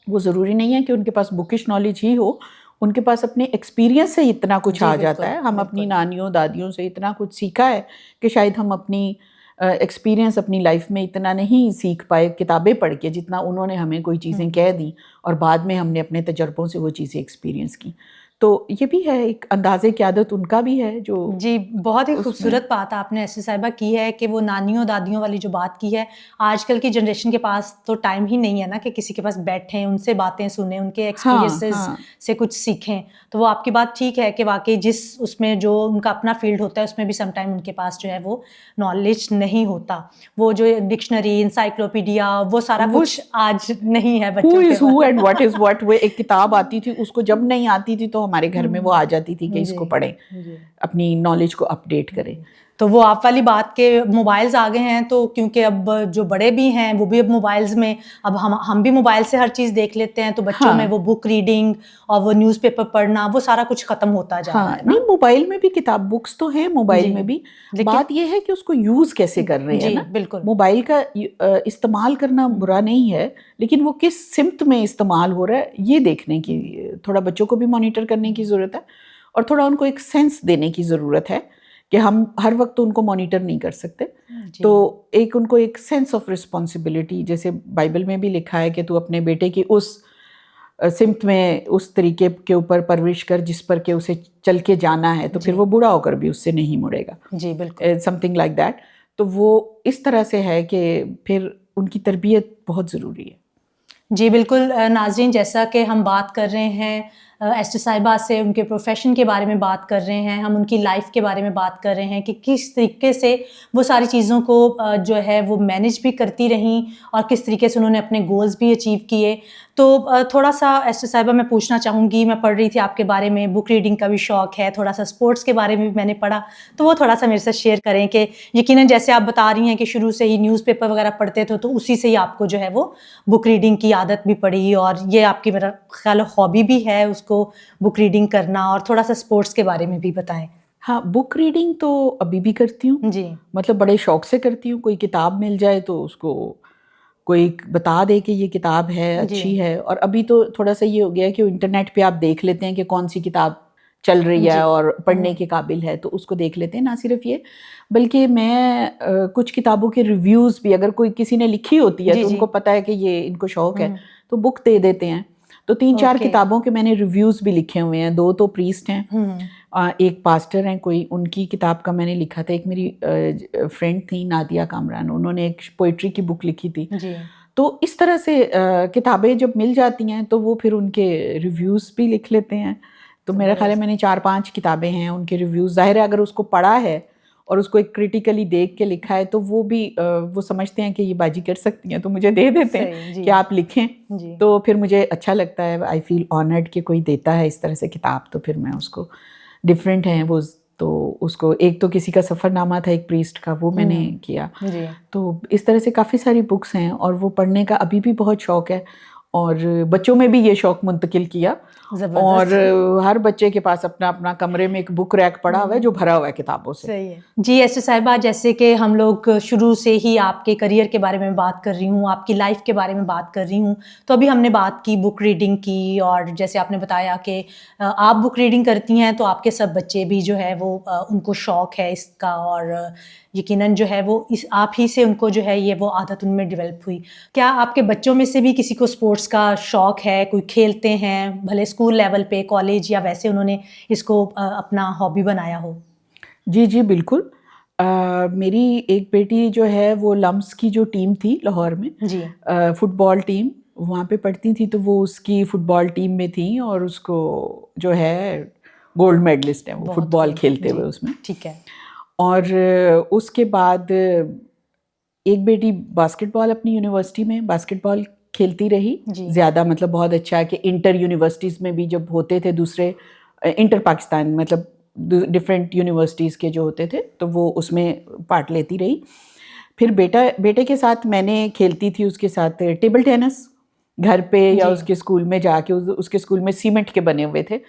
वो ज़रूरी नहीं है कि उनके पास बुकिश नॉलेज ही हो, उनके पास अपने एक्सपीरियंस से इतना कुछ आ जाता है। हम अपनी नानियों दादियों से इतना कुछ सीखा है कि शायद हम अपनी एक्सपीरियंस अपनी लाइफ में इतना नहीं सीख पाए किताबें पढ़ के, जितना उन्होंने हमें कोई चीज़ें कह दी और बाद में हमने अपने तजर्बों से वो चीज़ें एक्सपीरियंस की। तो ये भी है, एक अंदाज़े क़यादत उनका भी है जो। जी, बहुत ही खूबसूरत बात आपने ऐसे साहिबा की है कि वो नानियों दादियों वाली जो बात की है, आजकल की जनरेशन के पास तो टाइम ही नहीं है ना कि किसी के पास बैठें, उनसे बातें सुनें, उनके एक्सपीरियंसेस से कुछ सीखें। तो वो आपकी बात ठीक है कि वाकई जिस उसमें जो उनका अपना फील्ड होता है उसमें भी सम टाइम उनके पास जो है वो नॉलेज नहीं होता। वो जो डिक्शनरी, इंसाइक्लोपीडिया, वो सारा कुछ आज नहीं है बच्चों के पास। Who and what is what, वो एक किताब आती थी, उसको जब नहीं आती थी तो हमारे घर में वो आ जाती थी कि इसको पढ़ें, अपनी नॉलेज को अपडेट करें। तो वो आप वाली बात के मोबाइल्स आ गए हैं, तो क्योंकि अब जो बड़े भी हैं वो भी अब मोबाइल्स में, अब हम भी मोबाइल से हर चीज़ देख लेते हैं, तो बच्चों में वो बुक रीडिंग और वो न्यूज़पेपर पढ़ना, वो सारा कुछ ख़त्म होता जा रहा है ना? नहीं, मोबाइल में भी किताब, बुक्स तो हैं मोबाइल में भी, बात ये है कि उसको यूज़ कैसे कर रहे हैं ना। बिल्कुल, मोबाइल का इस्तेमाल करना बुरा नहीं है, लेकिन वो किस सिमत में इस्तेमाल हो रहा है ये देखने की, थोड़ा बच्चों को भी मॉनिटर करने की ज़रूरत है और थोड़ा उनको एक सेंस देने की ज़रूरत है कि हम हर वक्त उनको मॉनिटर नहीं कर सकते। तो एक उनको एक सेंस ऑफ रिस्पॉन्सिबिलिटी, जैसे बाइबल में भी लिखा है कि तू अपने बेटे की उस सिमत में, उस तरीके के ऊपर परवरिश कर जिस पर के उसे चल के जाना है, तो फिर वो बूढ़ा होकर भी उससे नहीं मुड़ेगा। जी बिल्कुल, समथिंग लाइक दैट। तो वो इस तरह से है कि फिर उनकी तरबियत बहुत ज़रूरी है। जी बिल्कुल नाज़रीन, जैसा कि हम बात कर रहे हैं एस्टर साहिबा से, उनके प्रोफेशन के बारे में बात कर रहे हैं, हम उनकी लाइफ के बारे में बात कर रहे हैं कि किस तरीके से वो सारी चीज़ों को जो है वो मैनेज भी करती रहीं और किस तरीके से उन्होंने अपने गोल्स भी अचीव किए। तो थोड़ा सा एस्टर साहिबा मैं पूछना चाहूँगी, मैं पढ़ रही थी आपके बारे में, बुक रीडिंग का भी शौक़ है, थोड़ा सा स्पोर्ट्स के बारे में भी मैंने पढ़ा, तो वो थोड़ा सा मेरे साथ शेयर करें कि यकीनन जैसे आप बता रही हैं कि शुरू से ही न्यूज़पेपर वगैरह पढ़ते थे, तो उसी से ही आपको जो है वो बुक रीडिंग की आदत भी पड़ी और ये आपकी मेरा ख्याल हॉबी भी है उसको बुक रीडिंग करना। और थोड़ा सा स्पोर्ट्स के बारे में भी बताएं। हाँ, बुक रीडिंग तो अभी भी करती हूँ जी, मतलब बड़े शौक से करती हूँ। कोई किताब मिल जाए तो उसको कोई बता दे कि ये किताब है, अच्छी है। और अभी तो थोड़ा सा ये हो गया कि इंटरनेट पे आप देख लेते हैं कि कौन सी किताब चल रही है और पढ़ने के काबिल है, तो उसको देख लेते हैं। ना सिर्फ ये, बल्कि मैं कुछ किताबों के रिव्यूज़ भी, अगर कोई किसी ने लिखी होती है तो उनको पता है कि ये इनको शौक है, तो बुक दे देते हैं। तो 3-4 किताबों के मैंने रिव्यूज़ भी लिखे हुए हैं। 2 तो प्रीस्ट हैं, एक पास्टर हैं कोई, उनकी किताब का मैंने लिखा था। एक मेरी फ्रेंड थी नादिया कामरान, उन्होंने एक पोइट्री की बुक लिखी थी। तो इस तरह से किताबें जब मिल जाती हैं तो वो फिर उनके रिव्यूज़ भी लिख लेते हैं। तो मेरा ख्याल है मैंने 4-5 किताबें हैं, उनके रिव्यूज़, ज़ाहिर है अगर उसको पढ़ा है और उसको एक क्रिटिकली देख के लिखा है तो वो भी वो समझते हैं कि ये बाजी कर सकती हैं, तो मुझे दे देते हैं कि आप लिखें। तो फिर मुझे अच्छा लगता है, आई फील ऑनर्ड कि कोई देता है इस तरह से किताब, तो फिर मैं उसको, डिफरेंट हैं वो, तो उसको, एक तो किसी का सफ़रनामा था एक प्रीस्ट का, वो मैंने किया। तो इस तरह से काफ़ी सारी बुक्स हैं और वो पढ़ने का अभी भी बहुत शौक़ है। और बच्चों में भी ये शौक मुंतकिल किया। और हर बच्चे के पास अपना अपना कमरे में एक बुक रैक पड़ा हुआ है जो भरा हुआ है किताबों से। सही है जी। एस्टर साहिबा, जैसे कि हम लोग शुरू से ही आपके करियर के बारे में बात कर रही हूँ, आपकी लाइफ के बारे में बात कर रही हूँ, तो अभी हमने बात की बुक रीडिंग की, और जैसे आपने बताया कि आप बुक रीडिंग करती हैं तो आपके सब बच्चे भी जो है वो उनको शौक है इसका, और यकीनन जो है वो इस आप ही से उनको जो है ये वो आदत उनमें डेवलप हुई। क्या आपके बच्चों में से भी किसी को स्पोर्ट्स का शौक है? कोई खेलते हैं, भले स्कूल लेवल पे, कॉलेज, या वैसे उन्होंने इसको अपना हॉबी बनाया हो? जी जी बिल्कुल। मेरी एक बेटी जो है वो लम्स की जो टीम थी लाहौर में जी, फुटबॉल टीम, वहाँ पे पढ़ती थी, तो वो उसकी फुटबॉल टीम में थी और उसको जो है गोल्ड मेडलिस्ट है वो फुटबॉल खेलते हुए उसमें। ठीक है। और उसके बाद एक बेटी बास्केटबॉल अपनी यूनिवर्सिटी में बास्केटबॉल खेलती रही ज़्यादा, मतलब बहुत अच्छा कि इंटर यूनिवर्सिटीज़ में भी जब होते थे दूसरे इंटर पाकिस्तान मतलब डिफरेंट यूनिवर्सिटीज़ के जो होते थे तो वो उसमें पार्ट लेती रही। फिर बेटे के साथ मैंने खेलती थी उसके साथ टेबल टेनिस घर पे या उसके स्कूल में जाके। उसके स्कूल में सीमेंट के बने हुए थे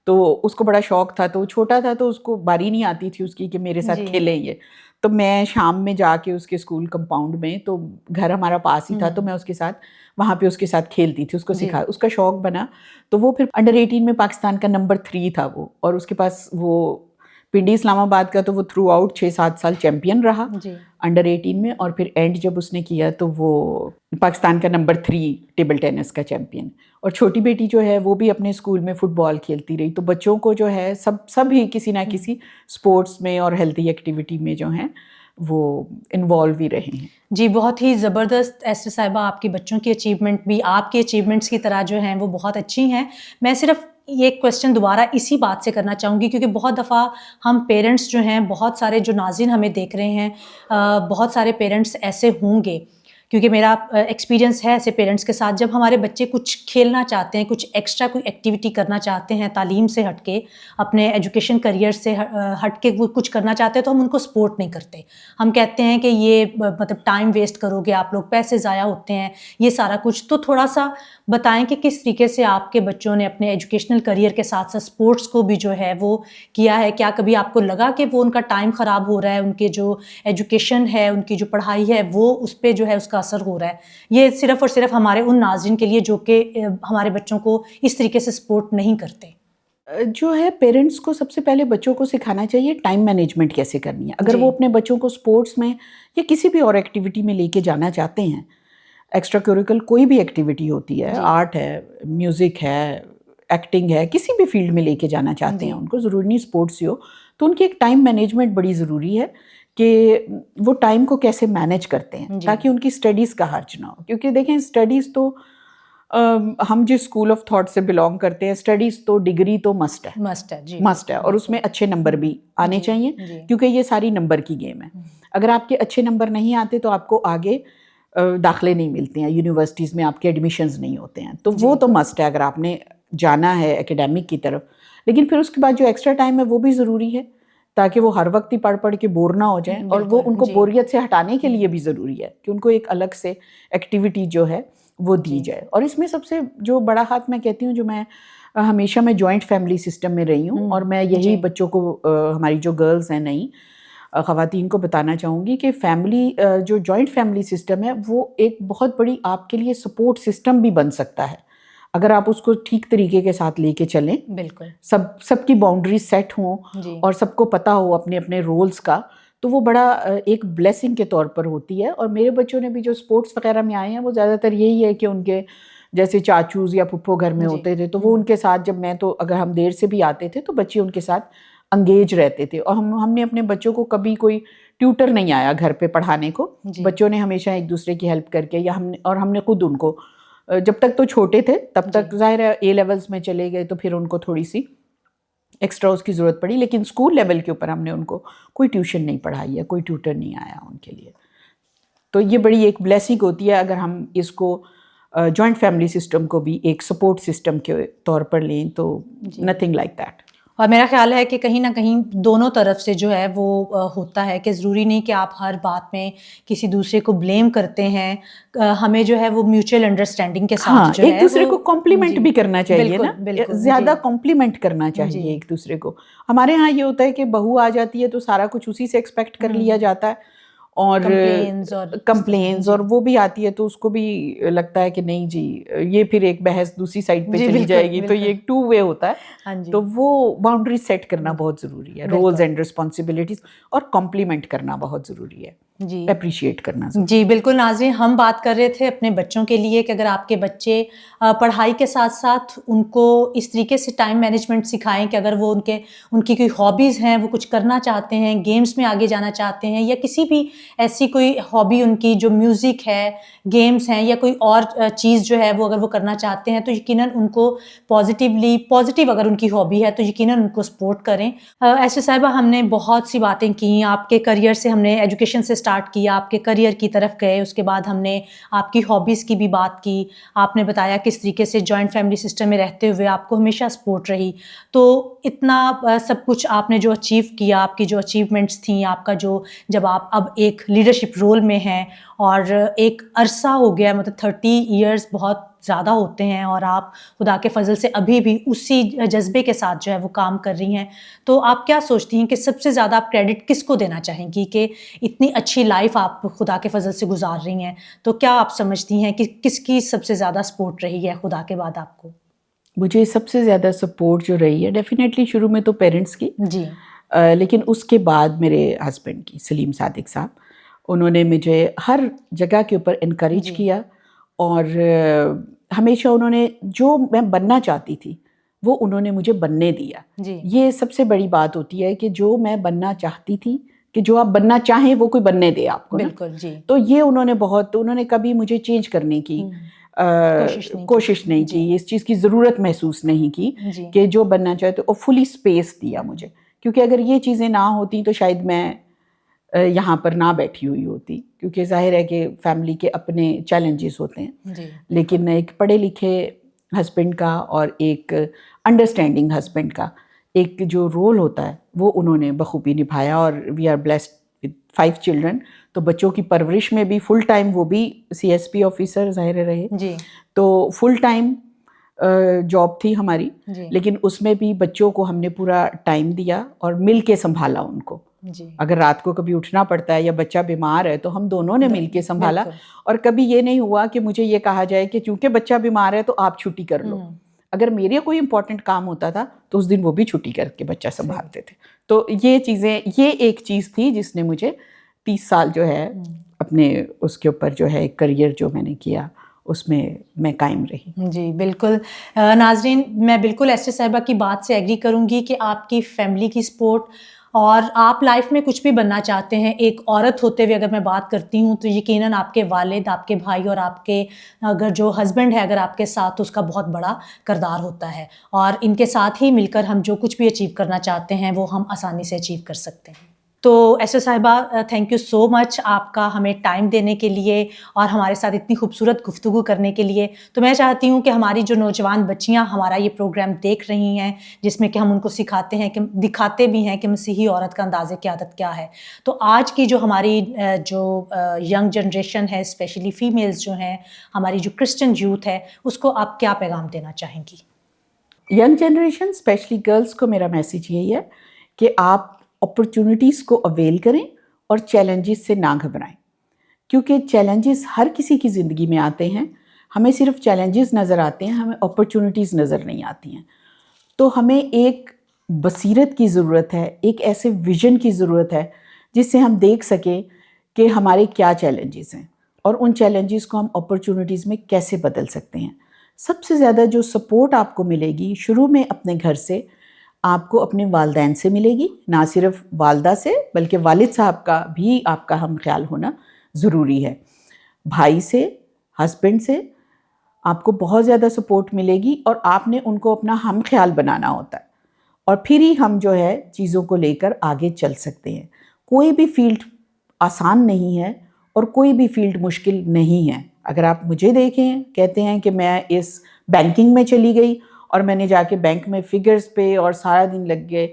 तो उसको बड़ा शौक था, तो वो छोटा था तो उसको बारी नहीं आती थी उसकी कि मेरे साथ खेले ये। तो मैं शाम में जाके उसके स्कूल कंपाउंड में, तो घर हमारा पास ही था, तो मैं उसके साथ वहाँ पे उसके साथ खेलती थी, उसको सिखा, उसका शौक बना। तो वो फिर अंडर 18 में पाकिस्तान का नंबर 3 था वो, और उसके पास वो पिंडी इस्लामाबाद का, तो वो थ्रू आउट 6-7 साल चैम्पियन रहा अंडर 18 में। और फिर एंड जब उसने किया तो वो पाकिस्तान का नंबर 3 टेबल टेनिस का चैम्पियन। और छोटी बेटी जो है वो भी अपने स्कूल में फुटबॉल खेलती रही। तो बच्चों को जो है सब ही किसी ना किसी स्पोर्ट्स में और हेल्थी एक्टिविटी में जो है वो इन्वॉल्व ही रहे हैं। जी, बहुत ही ज़बरदस्त एस्टर साहिबा, आपके बच्चों की अचीवमेंट भी आपके अचीवमेंट्स की तरह जो हैं वो बहुत अच्छी हैं। मैं सिर्फ ये क्वेश्चन दोबारा इसी बात से करना चाहूँगी, क्योंकि बहुत दफ़ा हम पेरेंट्स जो हैं, बहुत सारे जो नाज़रीन हमें देख रहे हैं, बहुत सारे पेरेंट्स ऐसे होंगे, क्योंकि मेरा एक्सपीरियंस है ऐसे पेरेंट्स के साथ, जब हमारे बच्चे कुछ खेलना चाहते हैं, कुछ एक्स्ट्रा कोई एक्टिविटी करना चाहते हैं, तालीम से हट के, अपने एजुकेशन करियर से हट के वो कुछ करना चाहते हैं, तो हम उनको सपोर्ट नहीं करते। हम कहते हैं कि ये मतलब टाइम वेस्ट करोगे आप लोग, पैसे ज़ाया होते हैं, ये सारा कुछ। तो थोड़ा सा बताएं कि किस तरीके से आपके बच्चों ने अपने एजुकेशनल करियर के साथ साथ स्पोर्ट्स को भी जो है वो किया है। क्या कभी आपको लगा कि वो उनका टाइम ख़राब हो रहा है, उनके जो एजुकेशन है, उनकी जो पढ़ाई है, वो उस पर जो है उसका असर हो रहा है? ये सिर्फ और सिर्फ हमारे उन नाज़रीन के लिए जो कि हमारे बच्चों को इस तरीके से सपोर्ट नहीं करते। जो है पेरेंट्स को सबसे पहले बच्चों को सिखाना चाहिए टाइम मैनेजमेंट कैसे करनी है। अगर वो अपने बच्चों को स्पोर्ट्स में या किसी भी और एक्टिविटी में लेके जाना चाहते हैं, एक्स्ट्रा करिकुलर कोई भी एक्टिविटी होती है, आर्ट है, म्यूज़िक है, एक्टिंग है, किसी भी फील्ड में लेके जाना चाहते हैं उनको, ज़रूरी नहीं स्पोर्ट्स ही हो, तो उनकी एक टाइम मैनेजमेंट बड़ी ज़रूरी है कि वो टाइम को कैसे मैनेज करते हैं ताकि उनकी स्टडीज़ का हर्ज ना हो। क्योंकि देखें स्टडीज़ तो हम जिस स्कूल ऑफ थॉट से बिलोंग करते हैं, स्टडीज़ तो डिग्री तो मस्ट है जी, मस्ट है, और उसमें अच्छे नंबर भी आने चाहिए क्योंकि ये सारी नंबर की गेम है। अगर आपके अच्छे नंबर नहीं आते तो आपको आगे दाखिले नहीं मिलते हैं, यूनिवर्सिटीज़ में आपके एडमिशन्स नहीं होते हैं, तो वो तो मस्ट है अगर आपने जाना है एकेडमिक की तरफ। लेकिन फिर उसके बाद जो एक्स्ट्रा टाइम है वो भी ज़रूरी है ताकि वो हर वक्त ही पढ़ के बोर ना हो जाएं, और वो उनको बोरियत से हटाने के लिए भी ज़रूरी है कि उनको एक अलग से एक्टिविटी जो है वो दी जाए। और इसमें सबसे जो बड़ा हाथ मैं कहती हूँ, जो मैं हमेशा मैं जॉइंट फैमिली सिस्टम में रही हूँ, और मैं यही बच्चों को हमारी जो गर्ल्स हैं नई ख़वातीन को बताना चाहूँगी कि फैमिली जो जॉइंट फैमिली सिस्टम है वो एक बहुत बड़ी आपके लिए सपोर्ट सिस्टम भी बन सकता है अगर आप उसको ठीक तरीके के साथ लेके चलें। बिल्कुल सबकी बाउंड्रीज सेट हों और सबको पता हो अपने अपने रोल्स का, तो वो बड़ा एक ब्लेसिंग के तौर पर होती है। और मेरे बच्चों ने भी जो स्पोर्ट्स वगैरह में आए हैं वो ज़्यादातर यही है कि उनके जैसे चाचूज़ या पुप्पो घर में होते थे तो वो उनके साथ, जब मैं तो अगर हम देर से भी आते थे तो बच्चे उनके साथ अंगेज रहते थे। और हमने अपने बच्चों को कभी कोई ट्यूटर नहीं आया घर पे पढ़ाने को, बच्चों ने हमेशा एक दूसरे की हेल्प करके या हमने खुद उनको, जब तक तो छोटे थे तब तक ज़ाहिर है ए लेवल्स में चले गए तो फिर उनको थोड़ी सी एक्स्ट्रा उसकी ज़रूरत पड़ी, लेकिन स्कूल लेवल के ऊपर हमने उनको कोई ट्यूशन नहीं पढ़ाई है, कोई ट्यूटर नहीं आया उनके लिए। तो ये बड़ी एक ब्लेसिंग होती है अगर हम इसको जॉइंट फैमिली सिस्टम को भी एक सपोर्ट सिस्टम के तौर पर लें तो नथिंग लाइक दैट। और मेरा ख्याल है कि कहीं ना कहीं दोनों तरफ से जो है वो होता है कि ज़रूरी नहीं कि आप हर बात में किसी दूसरे को ब्लेम करते हैं। हमें जो है वो म्यूचुअल अंडरस्टैंडिंग के साथ हाँ, जो एक है दूसरे वो को कॉम्प्लीमेंट जी भी करना चाहिए बिल्कुल ना, बिल्कुल ज़्यादा जी कॉम्प्लीमेंट करना जी चाहिए एक दूसरे को। हमारे यहाँ ये होता है कि बहू आ जाती है तो सारा कुछ उसी से एक्सपेक्ट कर लिया जाता है, और कंप्लेन्स और इस तरह कंप्लेन्स, जी और वो भी आती है तो उसको भी लगता है कि नहीं जी, ये फिर एक बहस दूसरी साइड पे जी चली बिल्कुल जाएगी, तो ये बिल्कुल एक टू वे होता है। हाँ जी तो वो बाउंड्री सेट करना बहुत ज़रूरी है, रोल्स बिल्कुल एंड रिस्पॉन्सिबिलिटीज़, और कॉम्प्लीमेंट करना बहुत ज़रूरी है, जी अप्रिशिएट करना ज़रूरी जी, बिल्कुल नाज़रीन, हम बात कर रहे थे अपने बच्चों के लिए कि अगर आपके बच्चे पढ़ाई के साथ-साथ उनको इस तरीके से टाइम मैनेजमेंट सिखाएँ कि अगर वो उनकी कोई हॉबीज़ हैं, वो कुछ करना चाहते हैं, गेम्स में आगे जाना चाहते हैं, या किसी भी ऐसी कोई हॉबी उनकी जो म्यूज़िक है, गेम्स हैं, या कोई और चीज़ जो है वो अगर वो करना चाहते हैं, तो यकीनन उनको पॉज़िटिव अगर उनकी हॉबी है तो यकीनन उनको सपोर्ट करें। ऐसे साहिबा, हमने बहुत सी बातें की, आपके करियर से हमने एजुकेशन से स्टार्ट किया, आपके करियर की तरफ गए, उसके बाद हमने आपकी हॉबीज़ की भी बात की, आपने बताया किस तरीके से जॉइंट फैमिली सिस्टम में रहते हुए आपको हमेशा सपोर्ट रही। तो इतना सब कुछ आपने जो अचीव किया, आपकी जो अचीवमेंट्स थी, आपका जो जब आप अब एक लीडरशिप रोल में हैं और एक अरसा हो गया, मतलब 30 इयर्स बहुत ज़्यादा होते हैं, और आप खुदा के फजल से अभी भी उसी जज्बे के साथ जो है वो काम कर रही हैं। तो आप क्या सोचती हैं कि सबसे ज़्यादा आप क्रेडिट किसको देना चाहेंगी कि इतनी अच्छी लाइफ आप खुदा के फजल से गुजार रही हैं? तो क्या आप समझती हैं कि किसकी सबसे ज़्यादा सपोर्ट रही है खुदा के बाद आपको? मुझे सबसे ज़्यादा सपोर्ट जो रही है, डेफिनेटली शुरू में तो पेरेंट्स की, जी लेकिन उसके बाद मेरे हस्बैंड की, सलीम सादिक साहब। उन्होंने मुझे हर जगह के ऊपर इनकरेज जी किया, और हमेशा उन्होंने जो मैं बनना चाहती थी वो उन्होंने मुझे बनने दिया। जी ये सबसे बड़ी बात होती है कि जो मैं बनना चाहती थी, कि जो आप बनना चाहें वो कोई बनने दे आपको ना। बिल्कुल जी तो ये उन्होंने कभी मुझे चेंज करने की कोशिश नहीं जी की, इस चीज़ की ज़रूरत महसूस नहीं की जी कि जो बनना चाहते, और फुली स्पेस दिया मुझे, क्योंकि अगर ये चीज़ें ना होती तो शायद मैं यहाँ पर ना बैठी हुई होती, क्योंकि जाहिर है कि फैमिली के अपने चैलेंजेस होते हैं। जी लेकिन एक पढ़े लिखे हस्बैंड का और एक अंडरस्टैंडिंग हस्बैंड का एक जो रोल होता है वो उन्होंने बखूबी निभाया, और we are blessed with 5 children. तो बच्चों की परवरिश में भी फुल टाइम, वो भी CSP ऑफिसर ज़ाहिर रहे, जी तो फुल टाइम जॉब थी हमारी, जी लेकिन उसमें भी बच्चों को हमने पूरा टाइम दिया और मिल के संभाला उनको। जी अगर रात को कभी उठना पड़ता है या बच्चा बीमार है तो हम दोनों ने मिल के संभाला, बिल्कुल और कभी ये नहीं हुआ कि मुझे ये कहा जाए कि चूंकि बच्चा बीमार है तो आप छुट्टी कर लो। अगर मेरे कोई इंपॉर्टेंट काम होता था तो उस दिन वो भी छुट्टी करके बच्चा संभालते थे। तो ये चीज़ें, ये एक चीज़ थी जिसने मुझे 30 साल जो है अपने उसके ऊपर जो है करियर जो मैंने किया उसमें मैं कायम रही। जी, बिल्कुल। नाज़रीन, मैं बिल्कुल एस्टर साहिबा की बात से एग्री करूँगी कि आपकी फैमिली की सपोर्ट, और आप लाइफ में कुछ भी बनना चाहते हैं, एक औरत होते हुए अगर मैं बात करती हूँ तो यकीनन आपके वालिद, आपके भाई और आपके अगर जो हस्बैंड है अगर आपके साथ, तो उसका बहुत बड़ा किरदार होता है, और इनके साथ ही मिलकर हम जो कुछ भी अचीव करना चाहते हैं वो हम आसानी से अचीव कर सकते हैं। तो एस्टर साहिबा, थैंक यू सो मच आपका हमें टाइम देने के लिए और हमारे साथ इतनी खूबसूरत गुफ्तगू करने के लिए। तो मैं चाहती हूँ कि हमारी जो नौजवान बच्चियाँ हमारा ये प्रोग्राम देख रही हैं, जिसमें कि हम उनको सिखाते हैं कि दिखाते भी हैं कि मसीही औरत का अंदाज़े क़यादत क्या है। तो आज की जो हमारी जो यंग जनरेशन है, स्पेशली फ़ीमेल्स जो हैं, हमारी जो क्रिश्चियन यूथ है, उसको आप क्या पैगाम देना चाहेंगी? यंग जनरेशन, स्पेशली गर्ल्स को मेरा मैसेज यही है कि आप अपॉर्चुनिटीज़ को अवेल करें और चैलेंजेस से ना घबराएं, क्योंकि चैलेंजेस हर किसी की ज़िंदगी में आते हैं। हमें सिर्फ चैलेंजेस नज़र आते हैं, हमें अपॉर्चुनिटीज़ नज़र नहीं आती हैं। तो हमें एक बसीरत की ज़रूरत है, एक ऐसे विजन की ज़रूरत है जिससे हम देख सकें कि हमारे क्या चैलेंजेस हैं और उन चैलेंजेस को हम अपॉर्चुनिटीज़ में कैसे बदल सकते हैं। सबसे ज़्यादा जो सपोर्ट आपको मिलेगी शुरू में अपने घर से, आपको अपने वालिदैन से मिलेगी, ना सिर्फ वालदा से बल्कि वालिद साहब का भी आपका हम ख्याल होना ज़रूरी है। भाई से, हस्बैंड से आपको बहुत ज़्यादा सपोर्ट मिलेगी और आपने उनको अपना हम ख्याल बनाना होता है, और फिर ही हम जो है चीज़ों को लेकर आगे चल सकते हैं। कोई भी फील्ड आसान नहीं है और कोई भी फील्ड मुश्किल नहीं है। अगर आप मुझे देखें, कहते हैं कि मैं इस बैंकिंग में चली गई और मैंने जाके बैंक में फिगर्स पे और सारा दिन लग गए।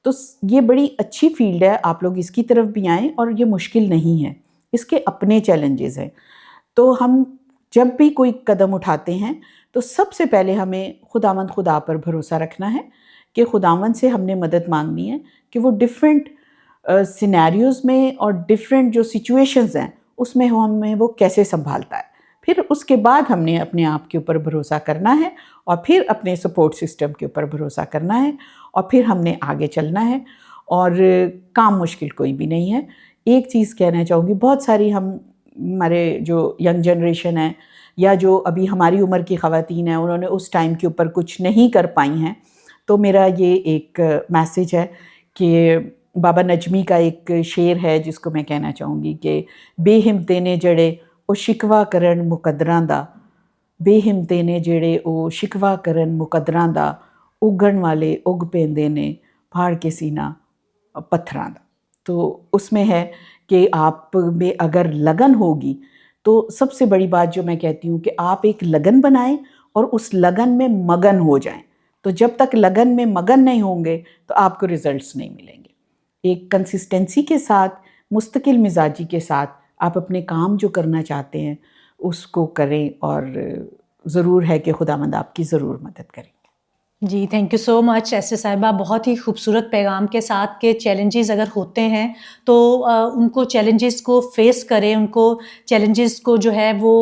तो ये बड़ी अच्छी फील्ड है, आप लोग इसकी तरफ भी आएँ, और ये मुश्किल नहीं है, इसके अपने चैलेंजेस हैं। तो हम जब भी कोई कदम उठाते हैं तो सबसे पहले हमें खुदा पर भरोसा रखना है कि खुदावंद से हमने मदद मांगनी है कि वो डिफरेंट सिनेरियोज़ में और डिफरेंट जो सिचुएशंस हैं उसमें हमें वो कैसे संभालता है। फिर उसके बाद हमने अपने आप के ऊपर भरोसा करना है और फिर अपने सपोर्ट सिस्टम के ऊपर भरोसा करना है और फिर हमने आगे चलना है। और काम मुश्किल कोई भी नहीं है। एक चीज़ कहना चाहूँगी, बहुत सारी हमारे जो यंग जनरेशन है या जो अभी हमारी उम्र की ख़वातीन हैं, उन्होंने उस टाइम के ऊपर कुछ नहीं कर पाई हैं। तो मेरा ये एक मैसेज है कि बाबा नजमी का एक शेर है जिसको मैं कहना चाहूँगी कि बेहिम्मते ने जड़े ओ शिकवा करन मुकद्दरां दा, बेहिम्मते ने जड़े ओ शिकवा करन मुकद्दरां दा, उगण वाले उग पेंदे ने फाड़ के सीना पत्थरां दा। तो उसमें है कि आप में अगर लगन होगी तो सबसे बड़ी बात जो मैं कहती हूँ कि आप एक लगन बनाएं और उस लगन में मगन हो जाएं। तो जब तक लगन में मगन नहीं होंगे तो आपको रिजल्ट्स नहीं मिलेंगे। एक कंसिस्टेंसी के साथ, मुस्तकिल मिजाजी के साथ आप अपने काम जो करना चाहते हैं उसको करें और ज़रूर है कि खुदावंद आपकी ज़रूर मदद करें। जी, थैंक यू सो मच एसए साहिबा। बहुत ही खूबसूरत पैगाम के साथ के चैलेंजेस अगर होते हैं तो उनको चैलेंजेस को फेस करें, उनको चैलेंजेस को जो है वो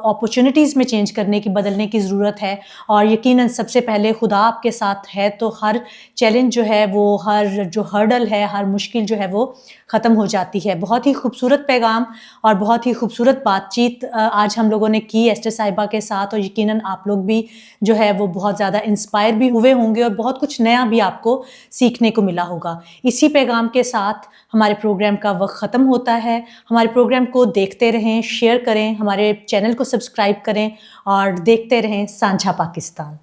अपॉर्चुनिटीज़ में चेंज करने की, बदलने की ज़रूरत है। और यकीनन सबसे पहले खुदा आपके साथ है तो हर चैलेंज जो है वो, हर जो हर्डल है, हर मुश्किल जो है वो ख़त्म हो जाती है। बहुत ही खूबसूरत पैगाम और बहुत ही खूबसूरत बातचीत आज हम लोगों ने की एस्टर साहिबा के साथ, और यकीनन आप लोग भी जो है वो बहुत ज़्यादा इंस्पायर भी हुए होंगे और बहुत कुछ नया भी आपको सीखने को मिला होगा। इसी पैगाम के साथ हमारे प्रोग्राम का वक्त ख़त्म होता है। हमारे प्रोग्राम को देखते रहें, शेयर करें, हमारे चैनल को सब्सक्राइब करें और देखते रहें साझा पाकिस्तान।